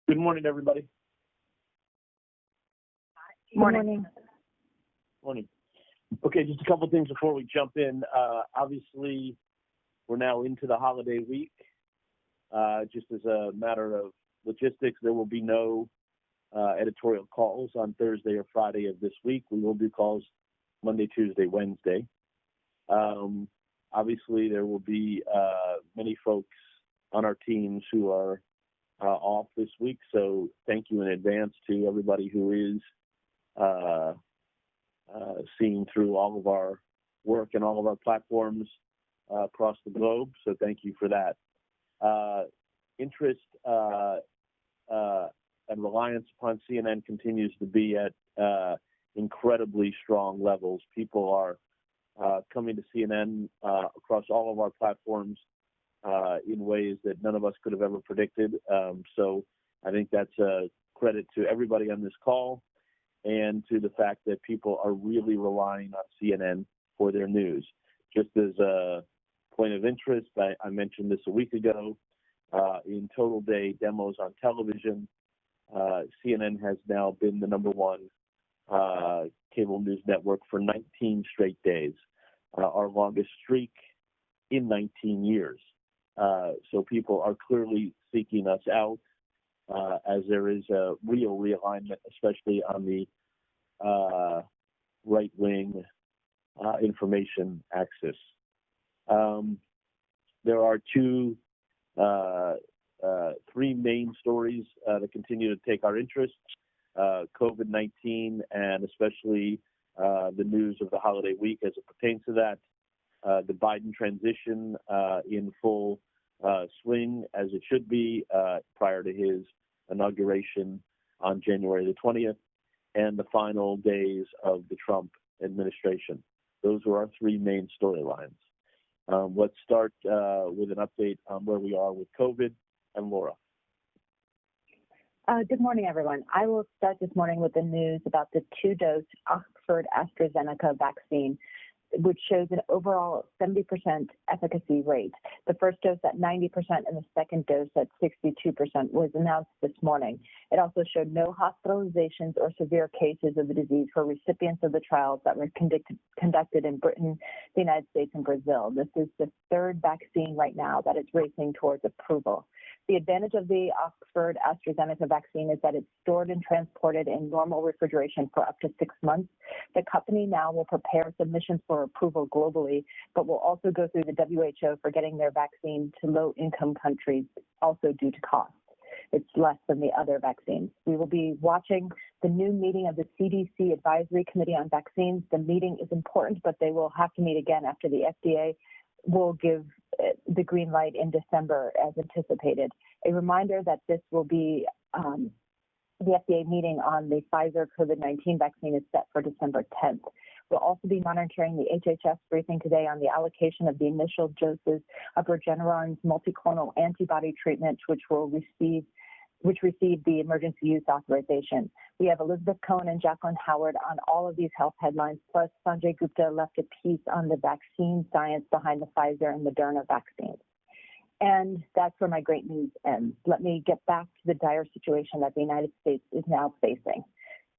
Good morning, everybody. Morning. Morning. Okay, just a couple things before we jump in. Obviously, we're now into the holiday week. Just as a matter of logistics, there will be no editorial calls on Thursday or Friday of this week. We will do calls Monday, Tuesday, Wednesday. Obviously, there will be many folks on our teams who are off this week, so thank you in advance to everybody who is seeing through all of our work and all of our platforms across the globe, so thank you for that. Interest and reliance upon CNN continues to be at incredibly strong levels. People are coming to CNN across all of our platforms in ways that none of us could have ever predicted. So I think that's a credit to everybody on this call and to the fact that people are really relying on CNN for their news. Just as a point of interest, I mentioned this a week ago, in total day demos on television, CNN has now been the number one cable news network for 19 straight days, our longest streak in 19 years. So people are clearly seeking us out as there is a real realignment, especially on the right-wing information axis. There are three main stories that continue to take our interest, COVID-19 and especially the news of the holiday week as it pertains to that, the Biden transition in full swing as it should be prior to his inauguration on January the 20th, and the final days of the Trump administration. Those were our three main storylines. Let's start with an update on where we are with COVID, and Laura. Good morning, everyone. I will start this morning with the news about the two-dose Oxford AstraZeneca vaccine, which shows an overall 70% efficacy rate. The first dose at 90% and the second dose at 62% was announced this morning. It also showed no hospitalizations or severe cases of the disease for recipients of the trials that were conducted in Britain, the United States, and Brazil. This is the third vaccine right now that is racing towards approval. The advantage of the Oxford AstraZeneca vaccine is that it's stored and transported in normal refrigeration for up to 6 months. The company now will prepare submissions for approval globally, but will also go through the WHO for getting their vaccine to low-income countries, also due to cost. It's less than the other vaccines. We will be watching the new meeting of the CDC Advisory Committee on Vaccines. The meeting is important, but they will have to meet again after the FDA will give the green light in December as anticipated. A reminder that this will be the FDA meeting on the Pfizer COVID-19 vaccine is set for December 10th. We'll also be monitoring the HHS briefing today on the allocation of the initial doses of Regeneron's multiclonal antibody treatment, which received the emergency use authorization. We have Elizabeth Cohen and Jacqueline Howard on all of these health headlines, plus Sanjay Gupta left a piece on the vaccine science behind the Pfizer and Moderna vaccines. And that's where my great news ends. Let me get back to the dire situation that the United States is now facing.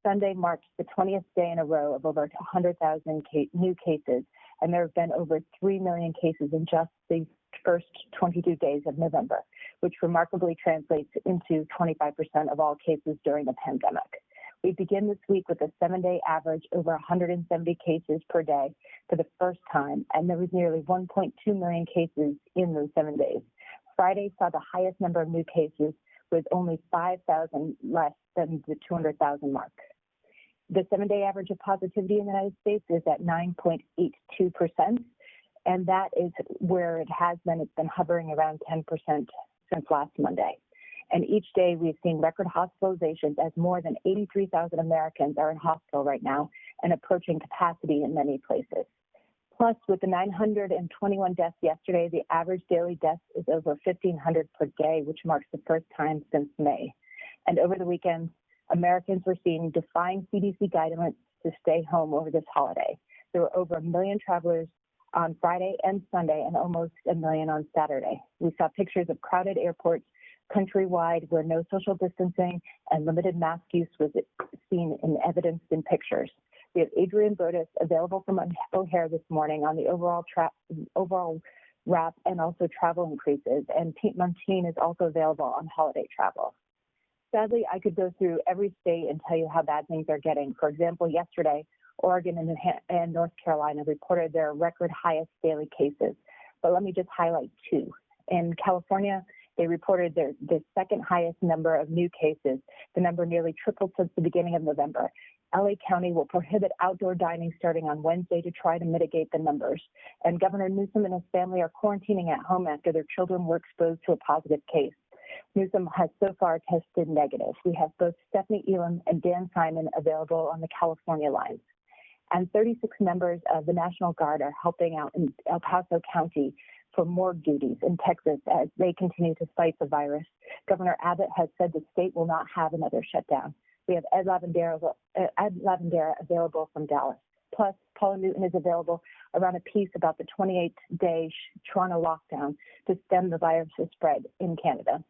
Sunday marks the 20th day in a row of over 100,000 new cases, and there have been over 3 million cases in just the first 22 days of November, which remarkably translates into 25% of all cases during the pandemic. We begin this week with a 7-day average over 170 cases per day for the first time, and there was nearly 1.2 million cases in those 7 days. Friday saw the highest number of new cases, with only 5,000 less than the 200,000 mark. The 7-day average of positivity in the United States is at 9.82%, and that is where it has been. It's been hovering around 10% since last Monday. And each day we've seen record hospitalizations as more than 83,000 Americans are in hospital right now and approaching capacity in many places. Plus, with the 921 deaths yesterday, the average daily death is over 1,500 per day, which marks the first time since May. And over the weekend, Americans were seen defying CDC guidelines to stay home over this holiday. There were over 1 million travelers on Friday and Sunday and almost 1 million on Saturday. We saw pictures of crowded airports countrywide where no social distancing and limited mask use was seen and evidenced in pictures. We have Adrian Bodis available from O'Hare this morning on the overall wrap and also travel increases, and Pete Montine is also available on holiday travel. Sadly, I could go through every state and tell you how bad things are getting. For example, yesterday, Oregon and North Carolina reported their record highest daily cases, but let me just highlight two. In California, they reported the second highest number of new cases. The number nearly tripled since the beginning of November. LA County will prohibit outdoor dining starting on Wednesday to try to mitigate the numbers. And Governor Newsom and his family are quarantining at home after their children were exposed to a positive case. Newsom has so far tested negative. We have both Stephanie Elam and Dan Simon available on the California lines. And 36 members of the National Guard are helping out in El Paso County for morgue duties in Texas as they continue to fight the virus. Governor Abbott has said the state will not have another shutdown. We have Ed Lavandera available from Dallas. Plus, Paula Newton is available around a piece about the 28-day Toronto lockdown to stem the virus's spread in Canada.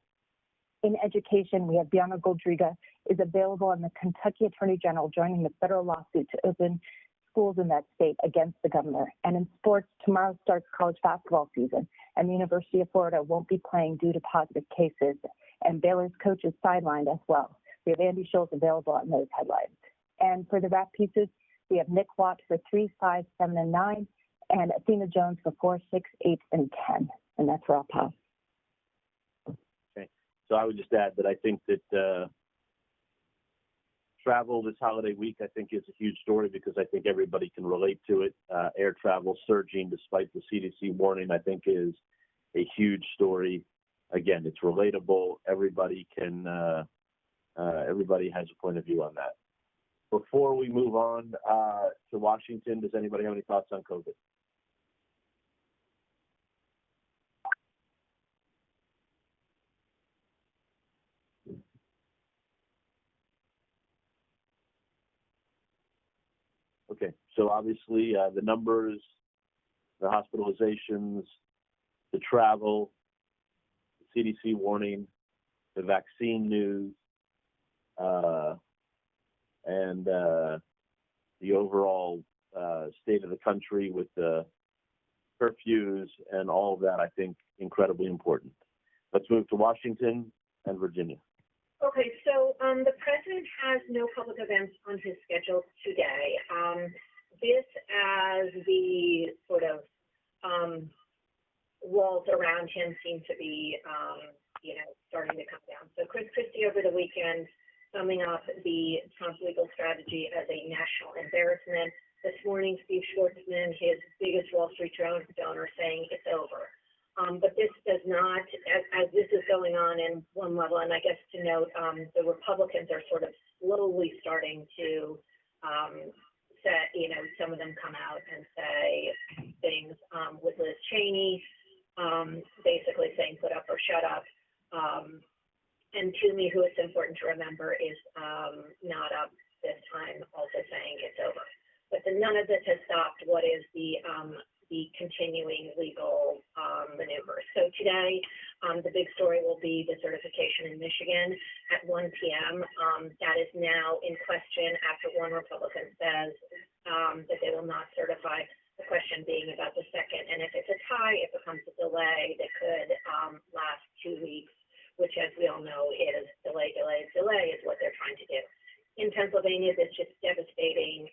In education, we have Bianca Goldriga is available on the Kentucky Attorney General joining the federal lawsuit to open schools in that state against the governor. And in sports, tomorrow starts college basketball season, and the University of Florida won't be playing due to positive cases, and Baylor's coach is sidelined as well. We have Andy Schultz available on those headlines. And for the wrap pieces, we have Nick Watt for 3, 5, 7, and 9, and Athena Jones for 4, 6, 8, and 10. And that's where I'll pause. Okay. So I would just add that I think that travel this holiday week, I think, is a huge story because I think everybody can relate to it. Air travel surging despite the CDC warning, I think, is a huge story. Again, it's relatable. Everybody has a point of view on that. Before we move on to Washington, does anybody have any thoughts on COVID? Okay, so obviously the numbers, the hospitalizations, the travel, the CDC warning, the vaccine news, and the overall state of the country with the curfews and all of that, I think, incredibly important. Let's move to Washington and Virginia. Okay, so the president has no public events on his schedule today. This as the sort of walls around him seem to be, starting to come down. So Chris Christie over the weekend summing up the Trump legal strategy as a national embarrassment. This morning, Steve Schwarzman, his biggest Wall Street donor, saying it's over. But this does not, as this is going on in one level, and I guess to note, the Republicans are sort of slowly starting to some of them come out and say things with Liz Cheney, basically saying put up or shut up. And Toomey, who it's important to remember, is not up this time, also saying it's over. But none of this has stopped what is the continuing legal maneuver. So today, the big story will be the certification in Michigan at 1 p.m. That is now in question after one Republican says that they will not certify, the question being about the second. And if it's a tie, it becomes a delay that could last 2 weeks, which, as we all know, is delay is what they're trying to do. In Pennsylvania, this just devastating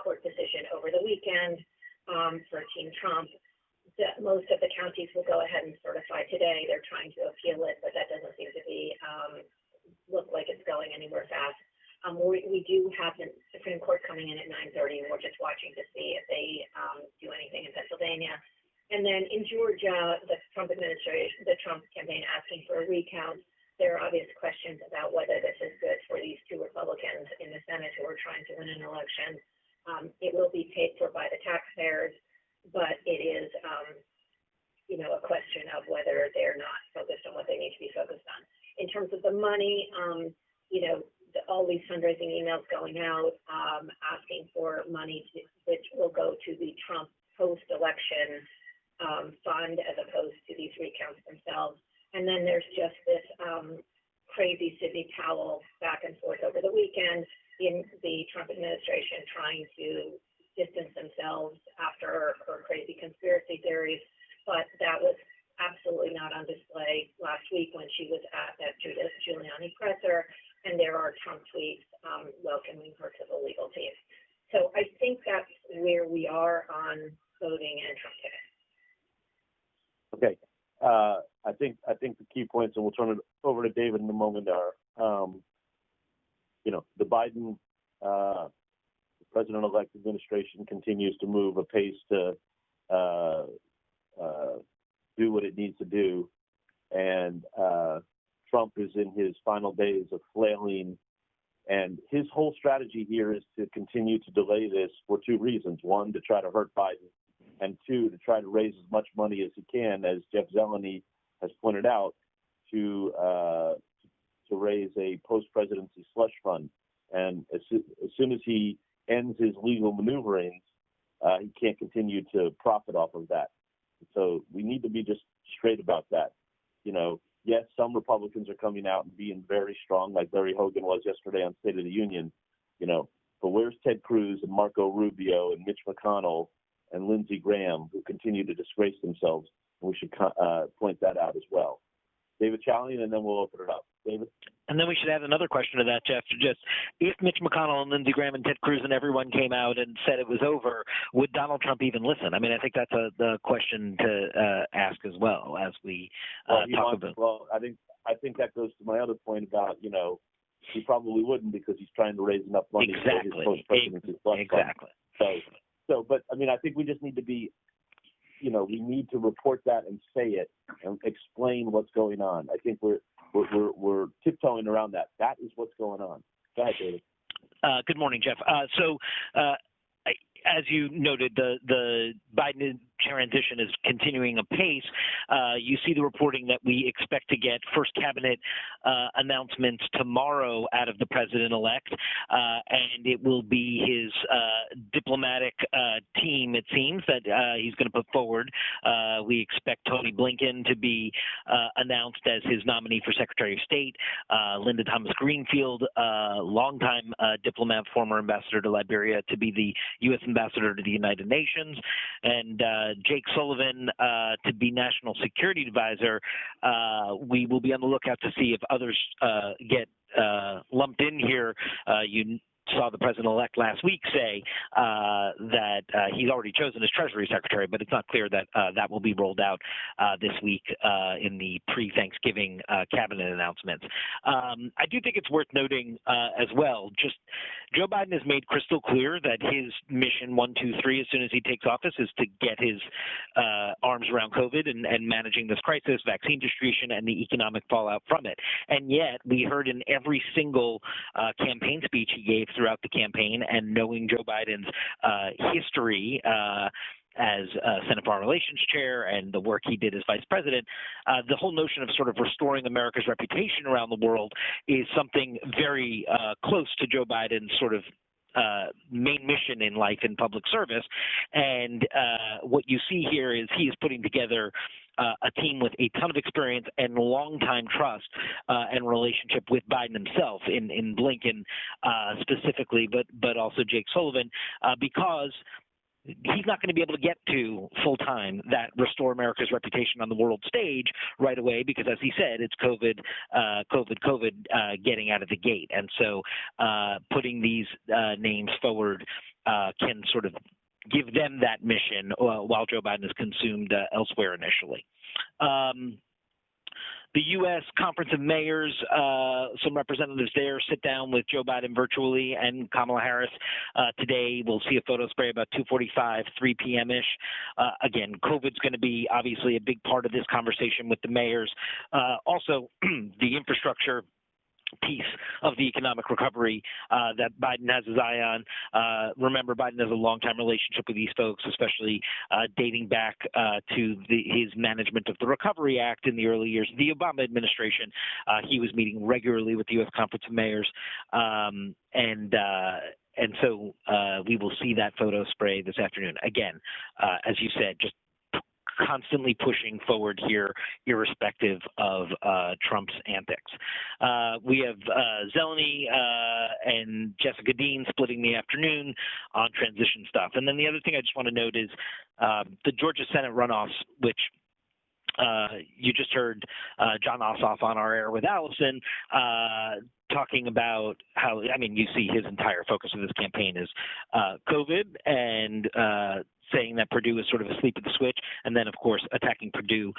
court decision over the weekend for Team Trump. Most of the counties will go ahead and certify today. They're trying to appeal it, but that doesn't seem to be look like it's going anywhere fast. We do have the Supreme Court coming in at 9:30, and we're just watching to see if they do anything in Pennsylvania. And then in Georgia, the Trump administration, the Trump campaign asking for a recount. There are obvious questions about whether this is good for these two Republicans in the Senate who are trying to win an election. It will be paid for by the taxpayers, but it is, a question of whether they're not focused on what they need to be focused on. In terms of the money, all these fundraising emails going out asking for money which will go to the Trump post-election fund as opposed to these recounts themselves. And then there's just this crazy Sidney Powell back and forth over the weekend in the Trump administration trying to distance themselves after her crazy conspiracy theories. But that was absolutely not on display last week when she was at that Giuliani presser, and there are Trump tweets welcoming her to the legal team. So I think that's where we are on voting and Trump ticket. Okay. I think the key points, and we'll turn it over to David in a moment, are, the Biden president-elect administration continues to move apace to do what it needs to do, and Trump is in his final days of flailing. And his whole strategy here is to continue to delay this for two reasons. One, to try to hurt Biden, and two, to try to raise as much money as he can, as Jeff Zeleny has pointed out, to raise a post-presidency slush fund. And as soon as he ends his legal maneuverings, he can't continue to profit off of that. So we need to be just straight about that. Yes, some Republicans are coming out and being very strong, like Larry Hogan was yesterday on State of the Union, but where's Ted Cruz and Marco Rubio and Mitch McConnell and Lindsey Graham, who continue to disgrace themselves? And we should point that out as well. David Chalian, and then we'll open it up. David? And then we should add another question to that, Jeff. Just if Mitch McConnell and Lindsey Graham and Ted Cruz and everyone came out and said it was over, would Donald Trump even listen? I mean, I think that's the question to ask as well as we talk about. Well, I think that goes to my other point about, he probably wouldn't, because he's trying to raise enough money for his post-presidency fund. Exactly. So, but I mean, I think we just need to be, we need to report that and say it and explain what's going on. I think we're tiptoeing around that. That is what's going on. Go ahead, David. Good morning, Jeff. As you noted, the Biden transition is continuing apace. You see the reporting that we expect to get first cabinet announcements tomorrow out of the president-elect, and it will be his diplomatic team, it seems, that he's going to put forward. We expect Tony Blinken to be announced as his nominee for Secretary of State, Linda Thomas Greenfield, longtime diplomat, former ambassador to Liberia, to be the U.S. ambassador to the United Nations, and Jake Sullivan to be National Security Advisor. We will be on the lookout to see if others get lumped in here. You saw the president-elect last week say that he's already chosen his Treasury Secretary, but it's not clear that that will be rolled out this week in the pre-Thanksgiving cabinet announcements. I do think it's worth noting as well, just Joe Biden has made crystal clear that his mission 1, 2, 3 as soon as he takes office is to get his arms around COVID and managing this crisis, vaccine distribution, and the economic fallout from it. And yet we heard in every single campaign speech he gave throughout the campaign, and knowing Joe Biden's history as Senate Foreign Relations Chair and the work he did as Vice President, the whole notion of sort of restoring America's reputation around the world is something very close to Joe Biden's sort of main mission in life in public service. And what you see here is he is putting together a team with a ton of experience and long-time trust and relationship with Biden himself, in Blinken specifically, but also Jake Sullivan, because he's not going to be able to get to full-time that restore America's reputation on the world stage right away, because, as he said, it's COVID getting out of the gate. And so putting these names forward can sort of give them that mission while Joe Biden is consumed elsewhere initially. The U.S. Conference of Mayors, some representatives there sit down with Joe Biden virtually and Kamala Harris today. We'll see a photo spray about 2:45, 3 p.m.-ish. Again, COVID's going to be obviously a big part of this conversation with the mayors. Also, the infrastructure piece of the economic recovery that Biden has his eye on. Remember, Biden has a long-time relationship with these folks, especially dating back to his management of the Recovery Act in the early years of the Obama administration. He was meeting regularly with the U.S. Conference of Mayors, and so we will see that photo spray this afternoon. Again, as you said, just constantly pushing forward here, irrespective of Trump's antics. We have Zeleny and Jessica Dean splitting the afternoon on transition stuff. And then the other thing I just want to note is the Georgia Senate runoffs, which you just heard John Ossoff on our air with Allison talking about how, I mean, you see his entire focus of this campaign is COVID and saying that Perdue is sort of asleep at the switch, and then, of course, attacking Perdue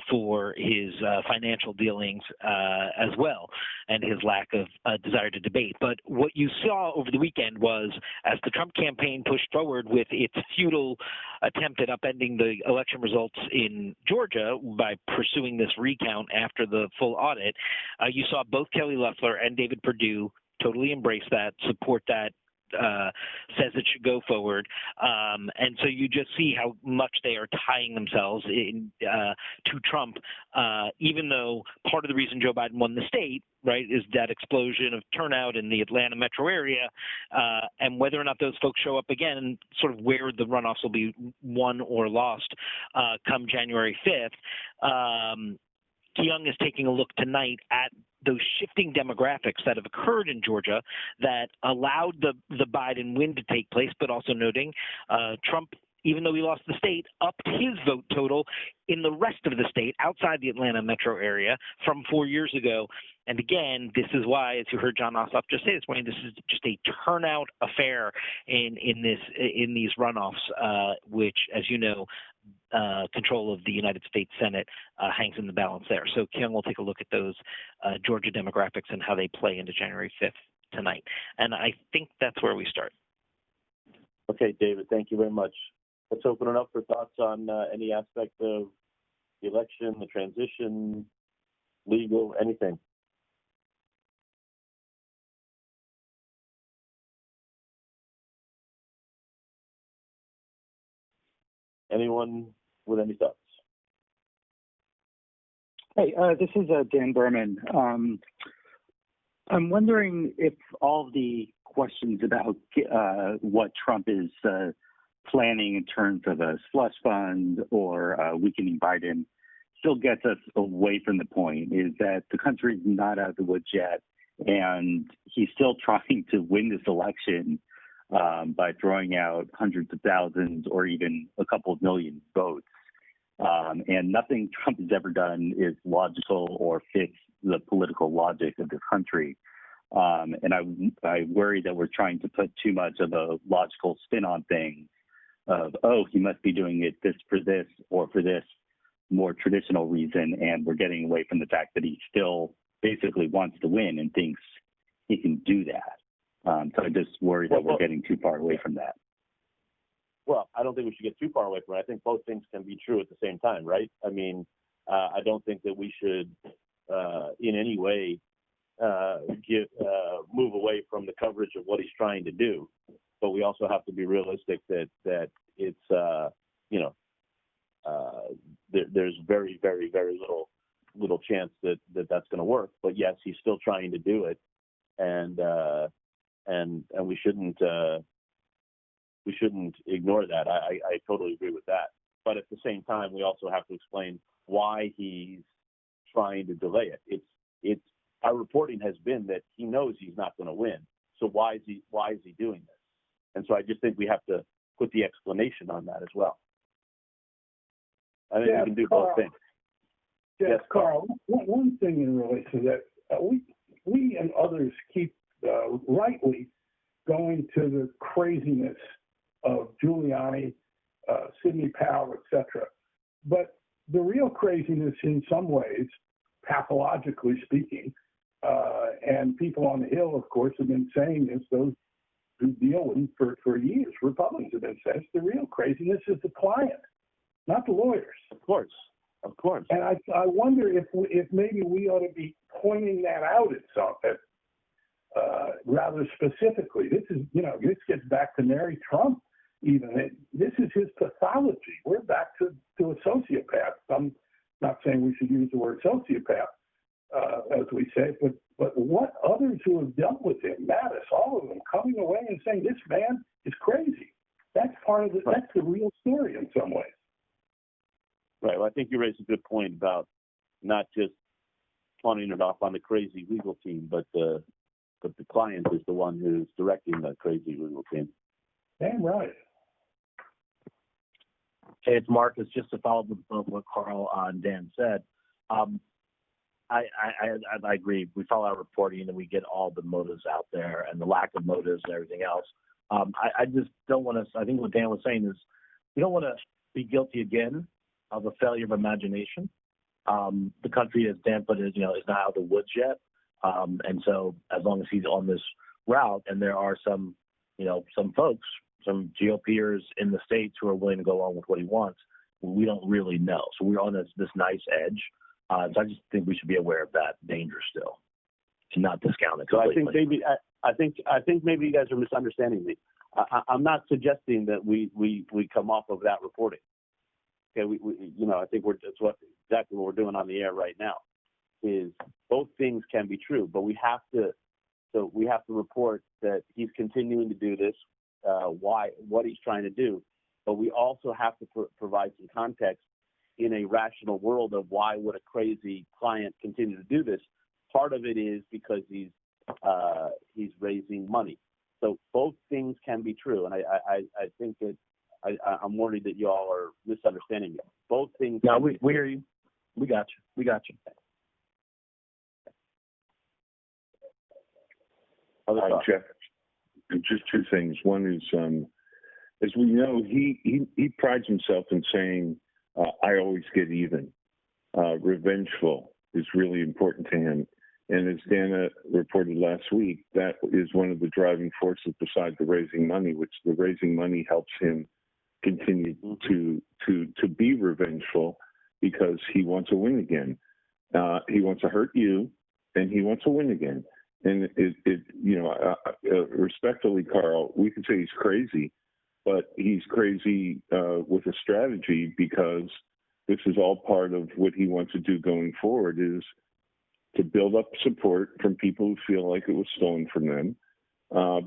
for his financial dealings as well, and his lack of desire to debate. But what you saw over the weekend was, as the Trump campaign pushed forward with its futile attempt at upending the election results in Georgia by pursuing this recount after the full audit, you saw both Kelly Loeffler and David Perdue totally embrace that, support that, says it should go forward, and so you just see how much they are tying themselves in to Trump, even though part of the reason Joe Biden won the state, right, is that explosion of turnout in the Atlanta metro area, and whether or not those folks show up again, sort of where the runoffs will be won or lost come January 5th. Kyung is taking a look tonight at those shifting demographics that have occurred in Georgia that allowed the Biden win to take place, but also noting Trump, even though he lost the state, upped his vote total in the rest of the state outside the Atlanta metro area from 4 years ago. And again, this is why, as you heard John Ossoff just say this morning, this is just a turnout affair in these runoffs, which, as you know, control of the United States Senate hangs in the balance there. So Kyung will take a look at those Georgia demographics and how they play into January 5th tonight. And I think that's where we start. Okay, David, thank you very much. Let's open it up for thoughts on any aspect of the election, the transition, legal, anything. Anyone with any thoughts? Hey, this is Dan Berman. I'm wondering if all the questions about what Trump is planning in terms of a slush fund or weakening Biden still gets us away from the point, is that the country's not out of the woods yet, and he's still trying to win this election by throwing out hundreds of thousands or even a couple of million votes. And nothing Trump has ever done is logical or fits the political logic of this country. And I worry that we're trying to put too much of a logical spin on things of, oh, he must be doing it for this or for this more traditional reason, and we're getting away from the fact that he still basically wants to win and thinks he can do that. So I just worry that we're getting too far away from that. Well, I don't think we should get too far away from it. I think both things can be true at the same time, right? I mean, I don't think that we should in any way move away from the coverage of what he's trying to do. But we also have to be realistic that it's, there's very, very, very little chance that that's going to work. But yes, he's still trying to do it. And we shouldn't ignore that. I totally agree with that. But at the same time, we also have to explain why he's trying to delay it. It's our reporting has been that he knows he's not going to win. So why is he doing this? And so I just think we have to put the explanation on that as well. I think we can do both things. Yes, Carl. One thing in relation to that, we and others keep rightly going to the craziness of Giuliani, Sidney Powell, etc. But the real craziness in some ways, pathologically speaking, and people on the Hill, of course, have been saying this, those who deal with him for years, Republicans have been saying the real craziness is the client, not the lawyers. Of course. And I wonder if maybe we ought to be pointing that out rather specifically. This gets back to Mary Trump even. This is his pathology. We're back to a sociopath. I'm not saying we should use the word sociopath, as we say, but what others who have dealt with him, Mattis, all of them, coming away and saying this man is crazy. That's part of that's the real story in some ways. Right. Well, I think you raised a good point about not just pawning it off on the crazy legal team, but the client is the one who's directing the crazy legal team. Damn right. Hey, it's Marcus. Just to follow up with what Carl and Dan said, I agree. We follow our reporting and we get all the motives out there and the lack of motives and everything else. I just don't want to. I think what Dan was saying is we don't want to be guilty again of a failure of imagination. The country, as Dan put it, is not out of the woods yet. And so as long as he's on this route, and there are some folks, some GOPers in the states who are willing to go along with what he wants, we don't really know. So we're on this nice edge. So I just think we should be aware of that danger still, to not discount it completely. So I think maybe you guys are misunderstanding me. I'm not suggesting that we come off of that reporting. Okay, I think that's exactly what we're doing on the air right now. Is both things can be true, but we have to report that he's continuing to do this, what he's trying to do, but we also have to provide some context in a rational world of why would a crazy client continue to do this. Part of it is because he's raising money. So both things can be true, and I think that I'm worried that you all are misunderstanding me. Both things. No, we hear you. We got you. Jeff, just two things. One is, as we know, he prides himself in saying, "I always get even." Revengeful is really important to him, and as Dana reported last week, that is one of the driving forces besides the raising money, which the raising money helps him continue to be revengeful because he wants to win again. He wants to hurt you, and he wants to win again. And respectfully, Carl, we could say he's crazy, but he's crazy with a strategy, because this is all part of what he wants to do going forward, is to build up support from people who feel like it was stolen from them,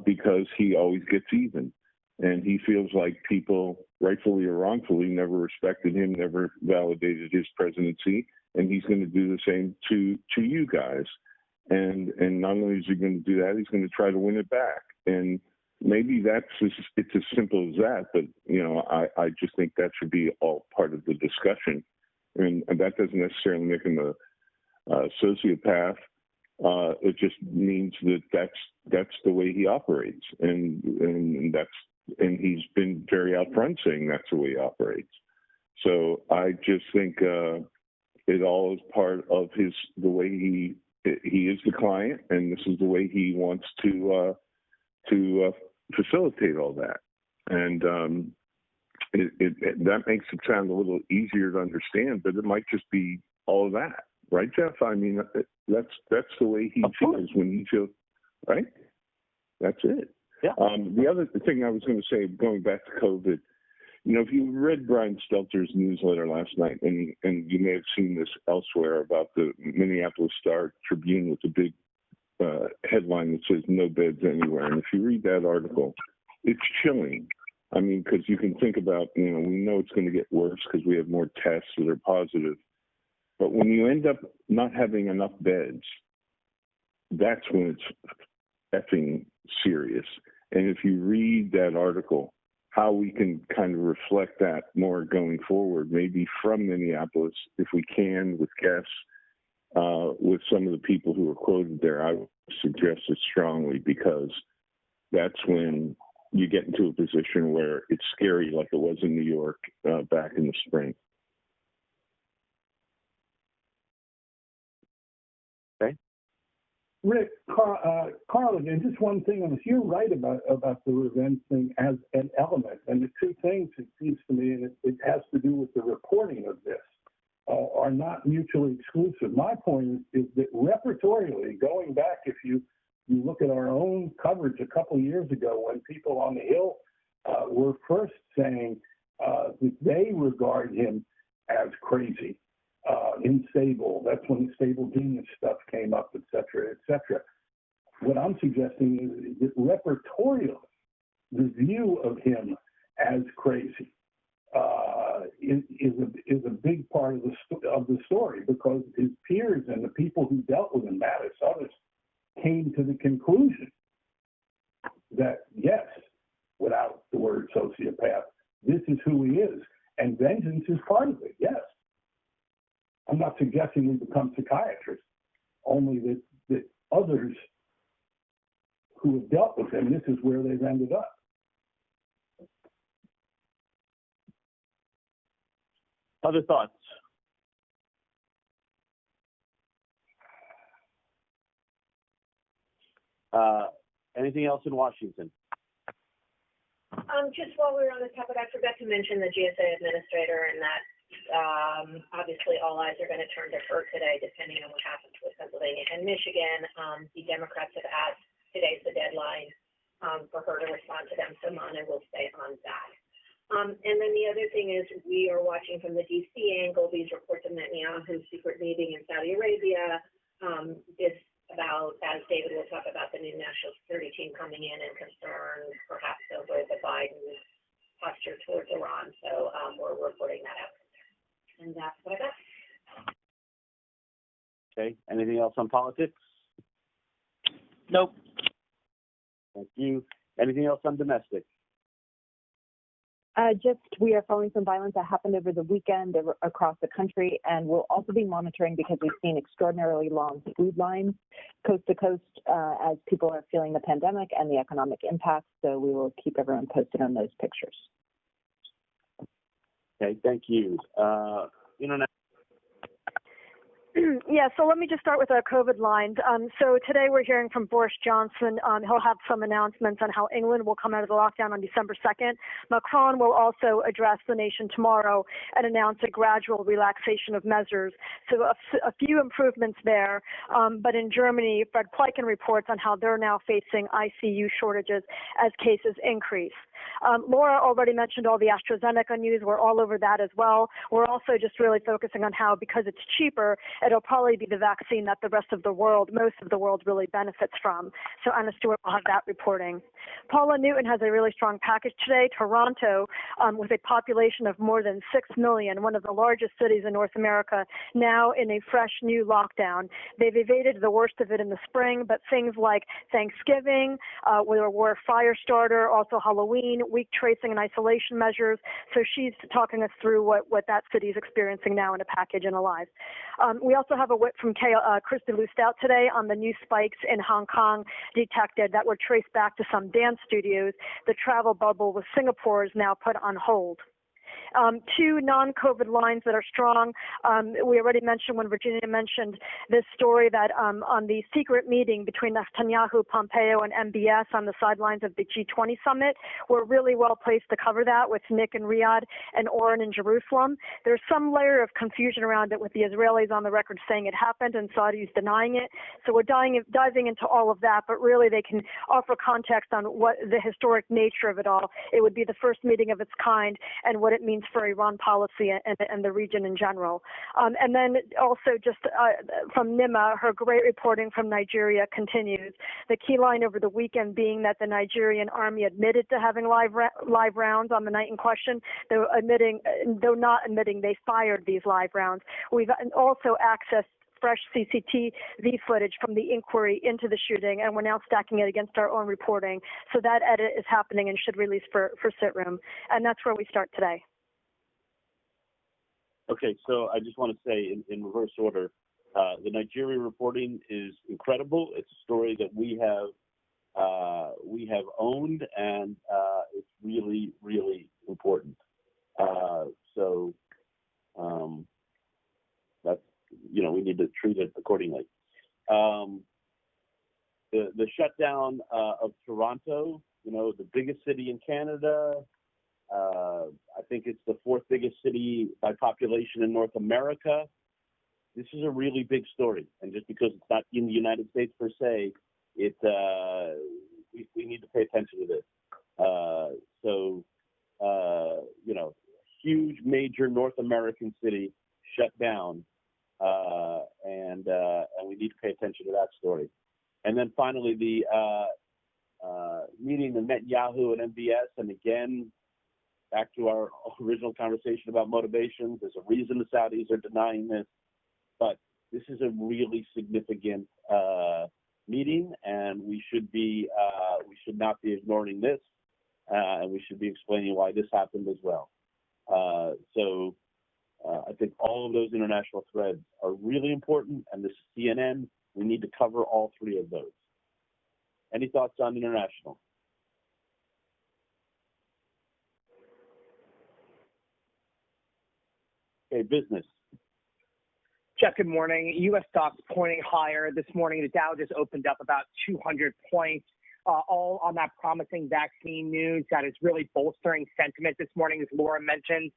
because he always gets even. And he feels like people, rightfully or wrongfully, never respected him, never validated his presidency, and he's going to do the same to you guys. And not only is he going to do that, he's going to try to win it back. And maybe it's as simple as that, but I just think that should be all part of the discussion. And that doesn't necessarily make him a sociopath. It just means that's the way he operates, and he's been very upfront saying that's the way he operates. So I just think it all is part of the way he is the client, and this is the way he wants to facilitate all that. And that makes it sound a little easier to understand, but it might just be all of that, right, Jeff? I mean, that's the way he feels when he feels, right? That's it. Yeah. The other thing I was going to say, going back to COVID, if you read Brian Stelter's newsletter last night, and you may have seen this elsewhere about the Minneapolis Star-Tribune with the big headline that says "No beds anywhere," and if you read that article, it's chilling. I mean, because you can think about, we know it's going to get worse because we have more tests that are positive, but when you end up not having enough beds, that's when it's effing serious. And if you read that article, how we can kind of reflect that more going forward, maybe from Minneapolis, if we can, with guests, with some of the people who were quoted there, I would suggest it strongly, because that's when you get into a position where it's scary, like it was in New York back in the spring. Okay. Rick, Carl, again, just one thing on this. You're right about the revenge thing as an element. And the two things, it seems to me, and it has to do with the reporting of this, are not mutually exclusive. My point is that repertorially, going back, if you look at our own coverage a couple of years ago, when people on the Hill were first saying that they regard him as crazy, unstable. That's when the stable genius stuff came up, et cetera, et cetera. What I'm suggesting is that repertorially, the view of him as crazy is a big part of the story, because his peers and the people who dealt with him, Mattis, others, came to the conclusion that yes, without the word sociopath, this is who he is, and vengeance is part of it. Yes, I'm not suggesting we become psychiatrists, only that others who have dealt with him, this is where they've ended up. Other thoughts? Anything else in Washington? Just while we were on the topic, I forgot to mention the GSA administrator, and that obviously all eyes are going to turn to her today, depending on what happens with Pennsylvania and Michigan. The Democrats have asked, today's the deadline for her to respond to them, so Mana will stay on that. And then the other thing is, we are watching from the DC angle these reports of Netanyahu's secret meeting in Saudi Arabia. Is about, as David will talk about, the new national security team coming in and concerns perhaps over the Biden posture towards Iran. So we're reporting that out. And that's what I got. Okay. Anything else on politics? Nope. Thank you. Anything else on domestic? We are following some violence that happened over the weekend across the country, and we'll also be monitoring because we've seen extraordinarily long food lines coast to coast as people are feeling the pandemic and the economic impact. So we will keep everyone posted on those pictures. Okay, thank you. Yeah, so let me just start with our COVID lines. So today we're hearing from Boris Johnson. He'll have some announcements on how England will come out of the lockdown on December 2nd. Macron will also address the nation tomorrow and announce a gradual relaxation of measures. So a few improvements there. But in Germany, Fred Pleiken reports on how they're now facing ICU shortages as cases increase. Laura already mentioned all the AstraZeneca news. We're all over that as well. We're also just really focusing on how, because it's cheaper, it'll probably be the vaccine that the rest of the world, most of the world, really benefits from. So Anna Stewart will have that reporting. Paula Newton has a really strong package today. Toronto, with a population of more than 6 million, one of the largest cities in North America, now in a fresh new lockdown. They've evaded the worst of it in the spring, but things like Thanksgiving, we were fire starter, also Halloween, weak tracing and isolation measures. So she's talking us through what that city is experiencing now in a package and alive. We also have a whip from Christy Lustout today on the new spikes in Hong Kong detected that were traced back to some dance studios. The travel bubble with Singapore is now put on hold. Two non-COVID lines that are strong. We already mentioned when Virginia mentioned this story that on the secret meeting between Netanyahu, Pompeo, and MBS on the sidelines of the G20 summit, we're really well placed to cover that with Nick in Riyadh and Oren in Jerusalem. There's some layer of confusion around it with the Israelis on the record saying it happened and Saudis denying it. So we're diving into all of that, but really they can offer context on what the historic nature of it all. It would be the first meeting of its kind and what it means for Iran policy and the region in general. And then also just from Nima, her great reporting from Nigeria continues. The key line over the weekend being that the Nigerian army admitted to having live rounds on the night in question, though not admitting they fired these live rounds. We've also accessed fresh CCTV footage from the inquiry into the shooting, and we're now stacking it against our own reporting. So that edit is happening and should release for Sitroom. And that's where we start today. Okay, so I just want to say in reverse order, the Nigeria reporting is incredible. It's a story that we have owned, and it's really, really important. So that's, we need to treat it accordingly. The shutdown of Toronto, the biggest city in Canada. I think it's the fourth biggest city by population in North America. This is a really big story, and just because it's not in the United States per se, we need to pay attention to this. Huge, major North American city shut down, and we need to pay attention to that story. And then finally, the meeting of Netanyahu and MBS, and again, back to our original conversation about motivations. There's a reason the Saudis are denying this, but this is a really significant meeting, and we should not be ignoring this, and we should be explaining why this happened as well. So I think all of those international threads are really important, and this CNN, we need to cover all three of those. Any thoughts on international? Okay, business. Jeff, good morning. U.S. stocks pointing higher this morning. The Dow just opened up about 200 points, all on that promising vaccine news that is really bolstering sentiment this morning, as Laura mentioned.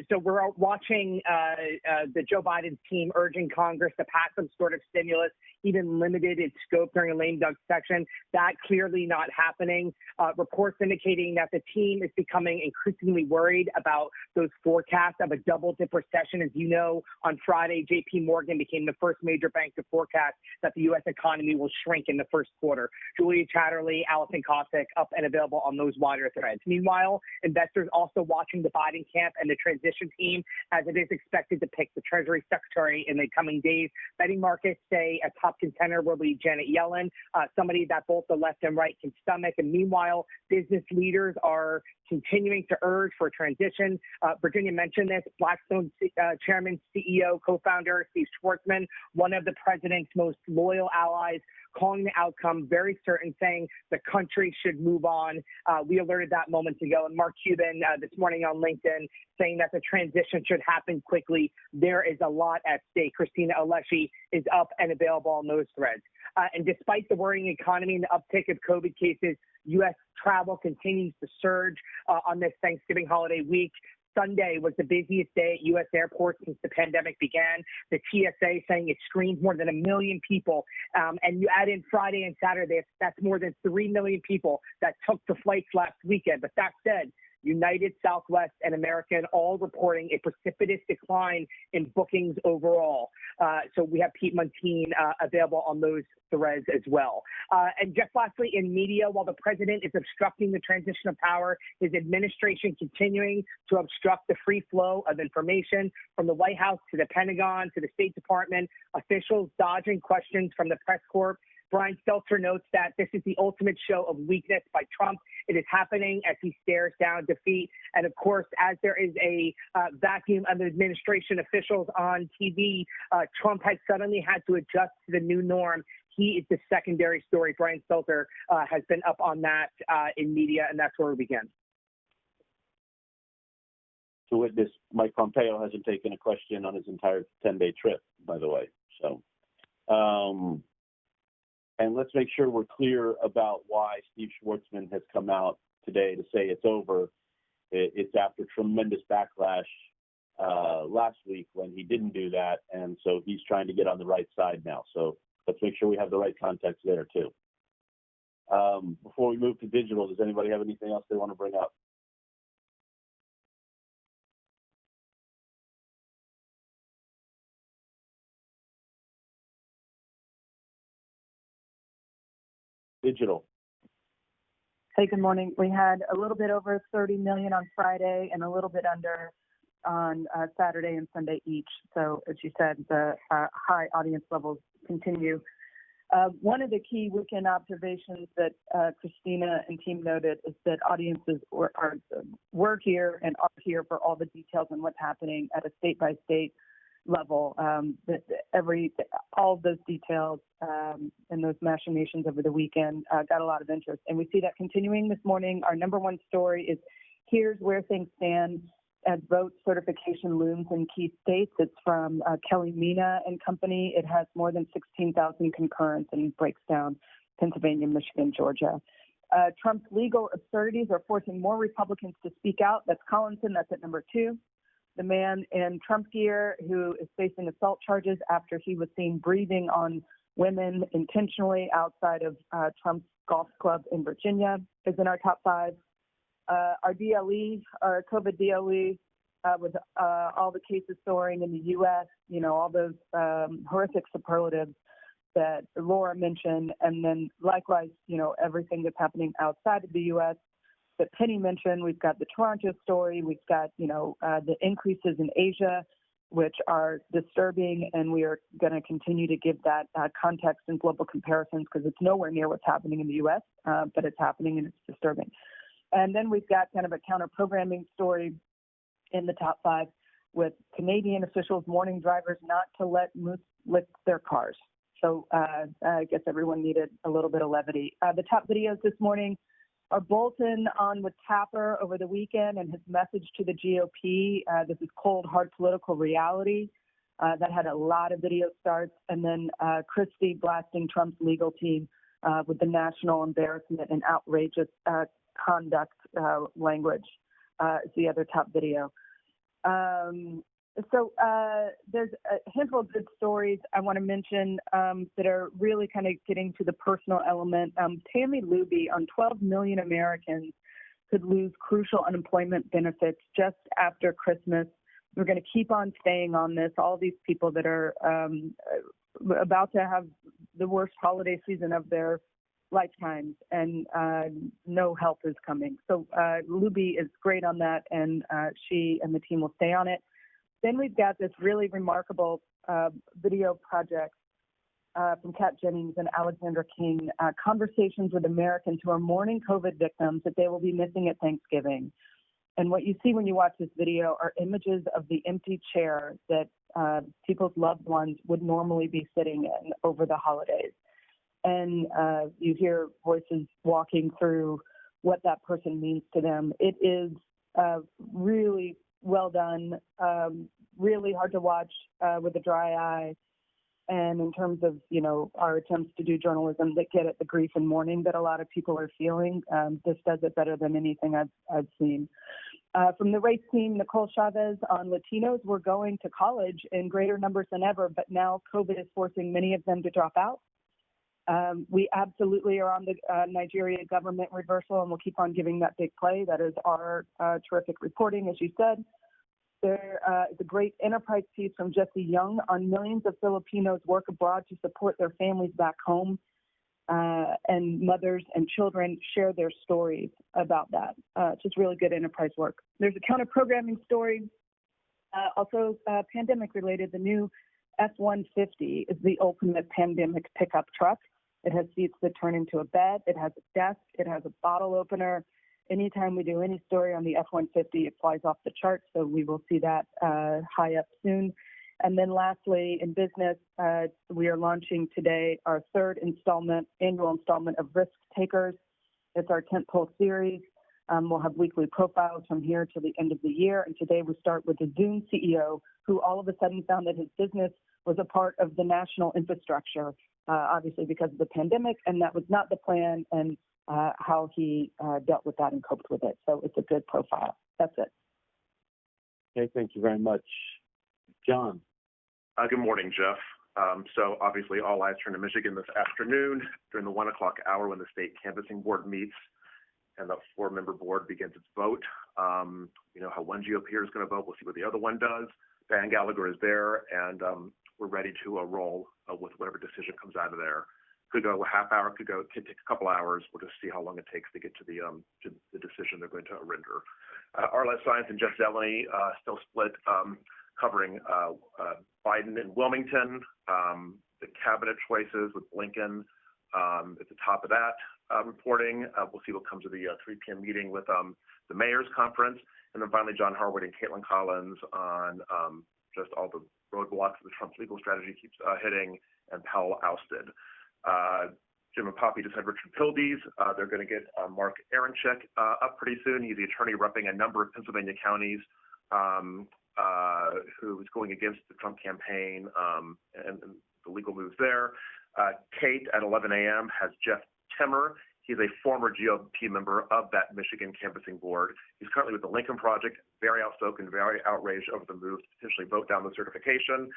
So we're watching the Joe Biden team urging Congress to pass some sort of stimulus, even limited its scope during a lame duck section. That clearly not happening. Reports indicating that the team is becoming increasingly worried about those forecasts of a double-dip recession. As you know, on Friday, J.P. Morgan became the first major bank to forecast that the U.S. economy will shrink in the first quarter. Julia Chatterley, Allison Cossack, up and available on those wider threads. Meanwhile, investors also watching the Biden camp and the transition team, as it is expected to pick the Treasury Secretary in the coming days. Betting markets say a top contender will be Janet Yellen, somebody that both the left and right can stomach. And meanwhile, business leaders are continuing to urge for a transition. Virginia mentioned this. Blackstone chairman, CEO, co-founder Steve Schwarzman, one of the president's most loyal allies, calling the outcome very certain, saying the country should move on. We alerted that moments ago. And Mark Cuban this morning on LinkedIn saying that the transition should happen quickly. There is a lot at stake. Christina Alessi is up and available on those threads. And despite the worrying economy and the uptick of COVID cases, U.S. travel continues to surge on this Thanksgiving holiday week. Sunday was the busiest day at U.S. airports since the pandemic began. The TSA saying it screened more than 1 million people. And you add in Friday and Saturday, that's more than 3 million people that took the flights last weekend. But that said, United, Southwest, and American all reporting a precipitous decline in bookings overall. So we have Pete Montine available on those threads as well. And just lastly, in media, while the president is obstructing the transition of power, his administration continuing to obstruct the free flow of information from the White House to the Pentagon to the State Department, officials dodging questions from the press corps. Brian Stelter notes that this is the ultimate show of weakness by Trump. It is happening as he stares down defeat. And of course, as there is a vacuum of administration officials on TV, Trump has suddenly had to adjust to the new norm. He is the secondary story. Brian Stelter has been up on that in media, and that's where we begin. To witness, Mike Pompeo hasn't taken a question on his entire 10-day trip, by the way. So, and let's make sure we're clear about why Steve Schwarzman has come out today to say it's over. It's after tremendous backlash last week when he didn't do that, and so he's trying to get on the right side now. So let's make sure we have the right context there, too. Before we move to digital, does anybody have anything else they want to bring up? Digital. Hey, good morning. We had a little bit over 30 million on Friday and a little bit under on Saturday and Sunday each. So as you said, the high audience levels continue. One of the key weekend observations that Christina and team noted is that audiences were here and are here for all the details on what's happening at a state-by-state level. All of those details and those machinations over the weekend got a lot of interest. And we see that continuing this morning. Our number one story is here's where things stand as vote certification looms in key states. It's from Kelly Mina and Company. It has more than 16,000 concurrents and breaks down Pennsylvania, Michigan, Georgia. Trump's legal absurdities are forcing more Republicans to speak out. That's Collinson. That's at number 2. The man in Trump gear who is facing assault charges after he was seen breathing on women intentionally outside of Trump's golf club in Virginia is in our top 5. Our DLE, our COVID DLE, with all the cases soaring in the U.S., all those horrific superlatives that Laura mentioned, and then likewise, everything that's happening outside of the U.S. that Penny mentioned. We've got the Toronto story. We've got, the increases in Asia, which are disturbing, and we are going to continue to give that context and global comparisons because it's nowhere near what's happening in the U.S., but it's happening and it's disturbing. And then we've got kind of a counter-programming story in the top 5 with Canadian officials warning drivers not to let moose lick their cars. So I guess everyone needed a little bit of levity. The top videos this morning are Bolton on with Tapper over the weekend and his message to the GOP. This is cold, hard political reality. That had a lot of video starts. And then Christie blasting Trump's legal team with the national embarrassment and outrageous conduct language is the other top video. So there's a handful of good stories I want to mention that are really kind of getting to the personal element. Tammy Luby on 12 million Americans could lose crucial unemployment benefits just after Christmas. We're going to keep on staying on this. All these people that are about to have the worst holiday season of their lifetimes, and no help is coming. So Luby is great on that, and she and the team will stay on it. Then we've got this really remarkable video project from Kat Jennings and Alexandra King, conversations with Americans who are mourning COVID victims that they will be missing at Thanksgiving. And what you see when you watch this video are images of the empty chair that people's loved ones would normally be sitting in over the holidays. And you hear voices walking through what that person means to them. It is really well done, really hard to watch with a dry eye. And in terms of, our attempts to do journalism that get at the grief and mourning that a lot of people are feeling, this does it better than anything I've seen. From the race team, Nicole Chavez on Latinos were going to college in greater numbers than ever, but now COVID is forcing many of them to drop out. We absolutely are on the Nigeria government reversal, and we'll keep on giving that big play. That is our terrific reporting, as you said. There is a great enterprise piece from Jesse Young on millions of Filipinos work abroad to support their families back home, and mothers and children share their stories about that. Just really good enterprise work. There's a counter-programming story, also pandemic-related. The new F-150 is the ultimate pandemic pickup truck. It has seats that turn into a bed. It has a desk. It has a bottle opener. Anytime we do any story on the F-150, it flies off the charts, so we will see that high up soon. And then lastly, in business, we are launching today our third annual installment of Risk Takers. It's our tentpole series. We'll have weekly profiles from here till the end of the year. And today we start with the Zoom CEO, who all of a sudden found that his business was a part of the national infrastructure, obviously because of the pandemic, and that was not the plan, and how he dealt with that and coped with it. So it's a good profile. That's it. Okay, thank you very much. John. Good morning, Jeff. So obviously all eyes turn to Michigan this afternoon during the 1 o'clock hour when the state canvassing board meets and the 4-member board begins its vote. You know how one GOPer is going to vote. We'll see what the other one does. Dan Gallagher is there, and we're ready to roll with whatever decision comes out of there. Could go a half hour, could take a couple hours. We'll just see how long it takes to get to the decision they're going to render. Arlette Science and Jeff Zeleny still split, covering Biden and Wilmington, the cabinet choices with Blinken at the top of that reporting. We'll see what comes of the 3 p.m. meeting with the mayor's conference. And then finally, John Harwood and Caitlin Collins on just all the roadblocks the Trump legal strategy keeps hitting, and Powell ousted. Jim and Poppy just had Richard Pildes. They're going to get Mark Aronchik up pretty soon. He's the attorney repping a number of Pennsylvania counties who is going against the Trump campaign and the legal moves there. Kate at 11 a.m. has Jeff Timmer. He's a former GOP member of that Michigan canvassing board. He's currently with the Lincoln Project, very outspoken, very outraged over the move to potentially vote down the certification.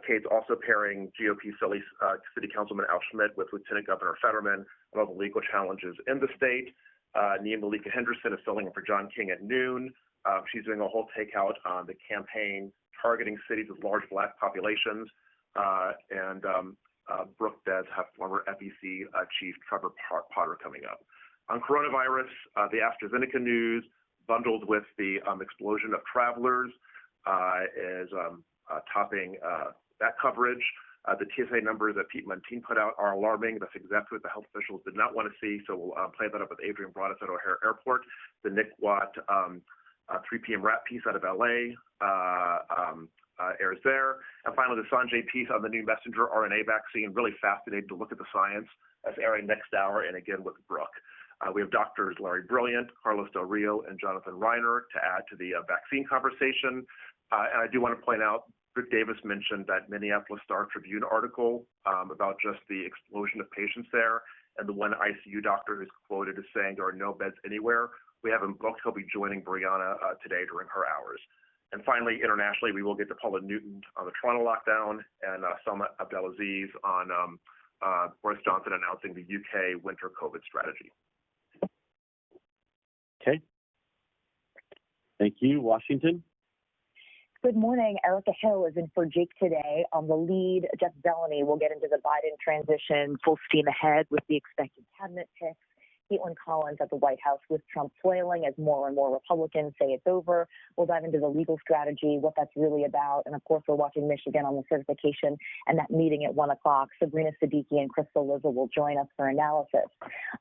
Kate's also pairing GOP City Councilman Al Schmidt with Lieutenant Governor Fetterman about the legal challenges in the state. Nia Malika Henderson is filling in for John King at noon. She's doing a whole takeout on the campaign targeting cities with large Black populations. Brooke Des have former FEC Chief Trevor Potter coming up. On coronavirus, the AstraZeneca news bundled with the explosion of travelers is topping that coverage. The TSA numbers that Pete Montine put out are alarming. That's exactly what the health officials did not want to see. So we'll play that up with Adrian Broadus at O'Hare Airport. The Nick Watt 3 p.m. rap piece out of LA airs there. And finally, the Sanjay piece on the new messenger RNA vaccine, really fascinating to look at the science. That's airing next hour, and again with Brooke. We have doctors Larry Brilliant, Carlos Del Rio, and Jonathan Reiner to add to the vaccine conversation. And I do want to point out, Rick Davis mentioned that Minneapolis Star-Tribune article about just the explosion of patients there, and the one ICU doctor who's quoted as saying there are no beds anywhere. We have him booked. He'll be joining Brianna today during her hours. And finally, internationally, we will get to Paula Newton on the Toronto lockdown and Salma Abdelaziz on Boris Johnson announcing the UK winter COVID strategy. Okay. Thank you. Washington? Good morning. Erica Hill is in for Jake today. On the lead, Jeff Zeleny will get into the Biden transition full steam ahead with the expected cabinet picks. Caitlin Collins at the White House with Trump flailing as more and more Republicans say it's over. We'll dive into the legal strategy, what that's really about. And of course, we're watching Michigan on the certification and that meeting at 1 o'clock. Sabrina Siddiqui and Crystal Liza will join us for analysis.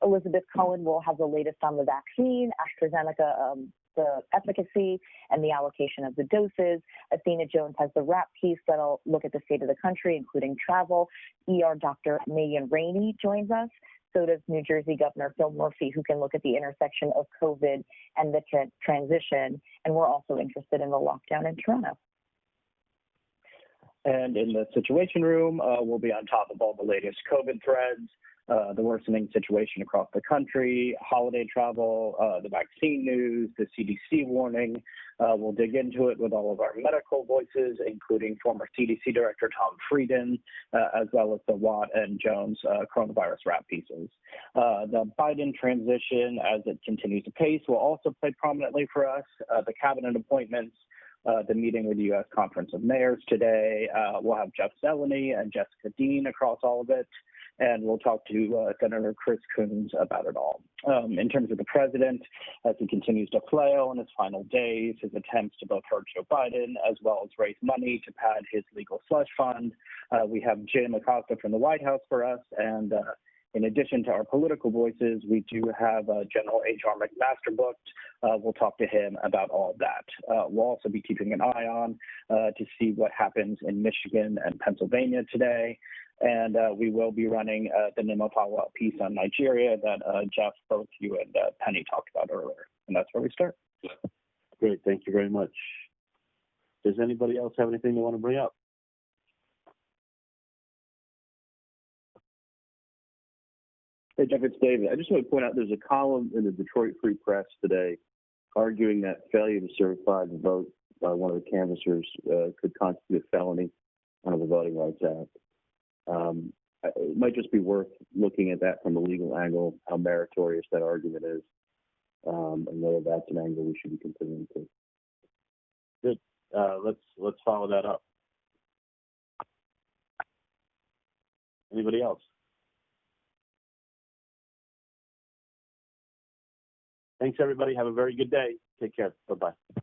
Elizabeth Cohen will have the latest on the vaccine, AstraZeneca, the efficacy and the allocation of the doses. Athena Jones has the wrap piece that'll look at the state of the country, including travel. ER Dr. Megan Rainey joins us. So does New Jersey Governor Phil Murphy, who can look at the intersection of COVID and the transition. And we're also interested in the lockdown in Toronto. And in the Situation Room, we'll be on top of all the latest COVID threads, the worsening situation across the country, holiday travel, the vaccine news, the CDC warning. We'll dig into it with all of our medical voices, including former CDC Director Tom Frieden, as well as the Watt and Jones coronavirus wrap pieces. The Biden transition, as it continues to pace, will also play prominently for us. The cabinet appointments, the meeting with the U.S. Conference of Mayors today. We'll have Jeff Zeleny and Jessica Dean across all of it. And we'll talk to Senator Chris Coons about it all. In terms of the president, as he continues to flail in his final days, his attempts to both hurt Joe Biden as well as raise money to pad his legal slush fund, we have Jim Acosta from the White House for us. And in addition to our political voices, we do have General H.R. McMaster booked. We'll talk to him about all of that. We'll also be keeping an eye on to see what happens in Michigan and Pennsylvania today. And we will be running the Nimo follow-up piece on Nigeria that Jeff, both you and Penny talked about earlier. And that's where we start. Great. Thank you very much. Does anybody else have anything they want to bring up? Hey, Jeff, it's David. I just want to point out there's a column in the Detroit Free Press today arguing that failure to certify the vote by one of the canvassers could constitute a felony under the Voting Rights Act. It might just be worth looking at that from a legal angle, how meritorious that argument is, and whether that's an angle we should be considering too. Good. Let's follow that up. Anybody else? Thanks, everybody. Have a very good day. Take care. Bye-bye.